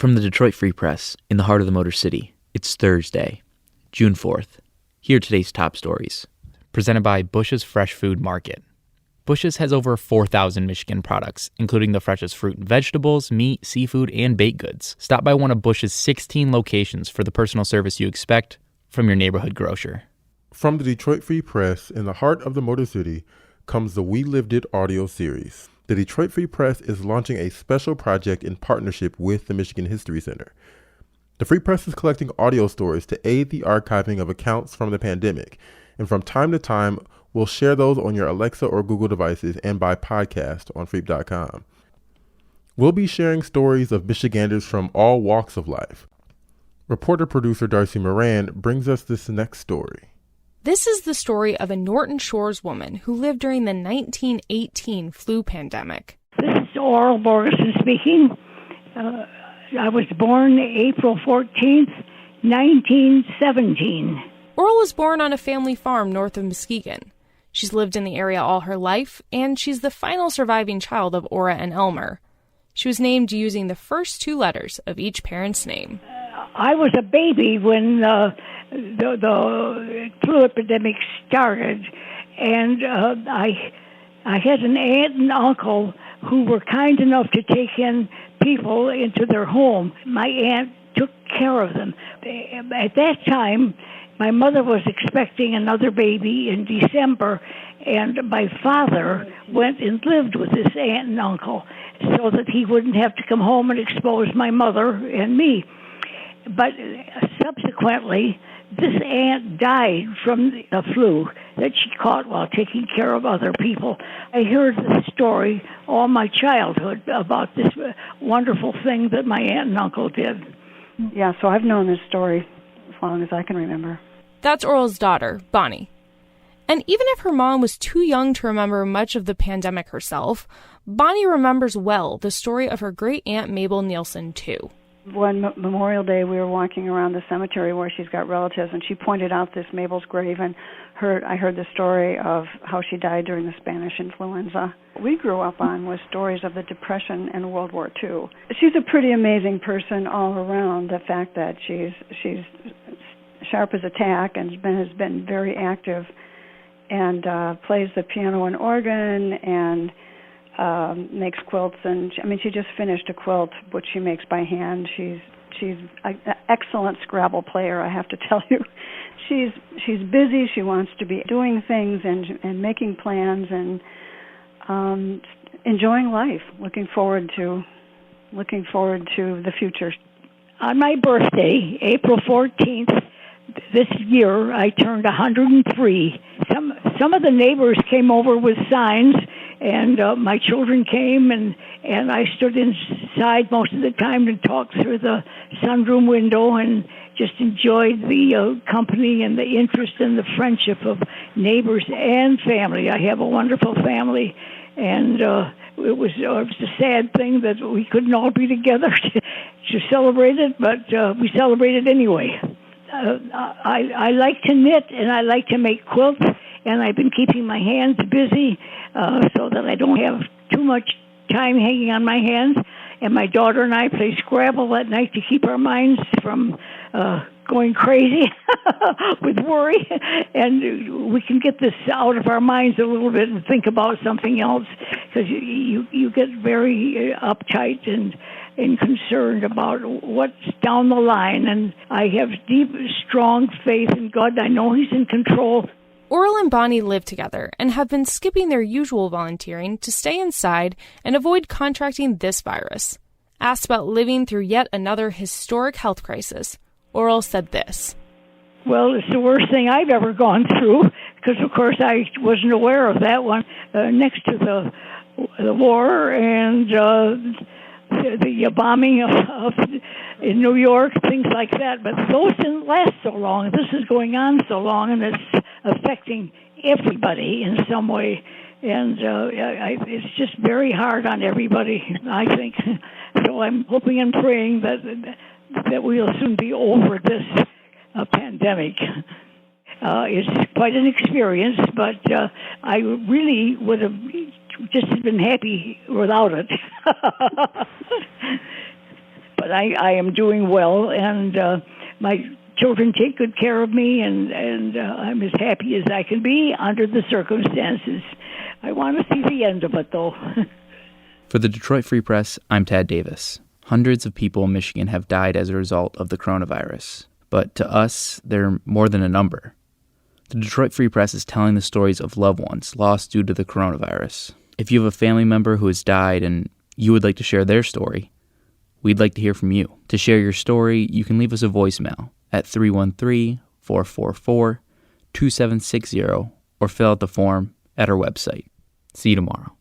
From the Detroit Free Press, in the heart of the Motor City, it's Thursday, June 4th. Here are today's top stories. Presented by Bush's Fresh Food Market. Bush's has over 4,000 Michigan products, including the freshest fruit and vegetables, meat, seafood, and baked goods. Stop by one of Bush's 16 locations for the personal service you expect from your neighborhood grocer. From the Detroit Free Press, in the heart of the Motor City, comes the We Lived It audio series. The Detroit Free Press is launching a special project in partnership with the Michigan History Center. The Free Press is collecting audio stories to aid the archiving of accounts from the pandemic, and from time to time, we'll share those on your Alexa or Google devices and by podcast on Freep.com. We'll be sharing stories of Michiganders from all walks of life. Reporter-producer Darcy Moran brings us this next story. This is the story of a Norton Shores woman who lived during the 1918 flu pandemic. This is Oral Borgeson speaking. I was born April 14th, 1917. Oral was born on a family farm north of Muskegon. She's lived in the area all her life, and she's the final surviving child of Ora and Elmer. She was named using the first two letters of each parent's name. I was a baby when the flu epidemic started, and I had an aunt and uncle who were kind enough to take in people into their home. My aunt took care of them. At that time, my mother was expecting another baby in December, and my father went and lived with his aunt and uncle so that he wouldn't have to come home and expose my mother and me. But subsequently, this aunt died from the flu that she caught while taking care of other people. I heard the story all my childhood about this wonderful thing that my aunt and uncle did. Yeah, so I've known this story as long as I can remember. That's Oral's daughter, Bonnie. And even if her mom was too young to remember much of the pandemic herself, Bonnie remembers well the story of her great-aunt Mabel Nielsen, too. One Memorial Day, we were walking around the cemetery where she's got relatives, and she pointed out this Mabel's grave, and I heard the story of how she died during the Spanish influenza. We grew up on was stories of the Depression and World War II. She's a pretty amazing person all around. The fact that she's sharp as a tack and has been very active, and plays the piano and organ, and makes quilts, and she just finished a quilt which she makes by hand. She's an excellent Scrabble player, I have to tell you. She's busy. She wants to be doing things and making plans and enjoying life. Looking forward to the future. On my birthday, April 14th, this year, I turned 103. Some of the neighbors came over with signs, and my children came, and I stood inside most of the time and talked through the sunroom window and just enjoyed the company and the interest and the friendship of neighbors and family. I have a wonderful family, and it was a sad thing that we couldn't all be together to celebrate it, but we celebrated anyway. I like to knit, and I like to make quilts, and I've been keeping my hands busy so that I don't have too much time hanging on my hands. And my daughter and I play Scrabble at night to keep our minds from going crazy with worry. And we can get this out of our minds a little bit and think about something else, because you get very uptight and concerned about what's down the line. And I have deep, strong faith in God. I know He's in control. Oral and Bonnie live together and have been skipping their usual volunteering to stay inside and avoid contracting this virus. Asked about living through yet another historic health crisis, Oral said this. Well, it's the worst thing I've ever gone through, because, of course, I wasn't aware of that one. Next to the war and the bombing of in New York, things like that. But those didn't last so long. This is going on so long, and it's affecting everybody in some way. And it's just very hard on everybody, I think. So I'm hoping and praying that we'll soon be over this pandemic. It's quite an experience, but I really would have just been happy without it. but I am doing well, and my children take good care of me, and I'm as happy as I can be under the circumstances. I want to see the end of it, though. For the Detroit Free Press, I'm Tad Davis. Hundreds of people in Michigan have died as a result of the coronavirus, but to us, they're more than a number. The Detroit Free Press is telling the stories of loved ones lost due to the coronavirus. If you have a family member who has died and you would like to share their story, we'd like to hear from you. To share your story, you can leave us a voicemail at 313-444-2760 or fill out the form at our website. See you tomorrow.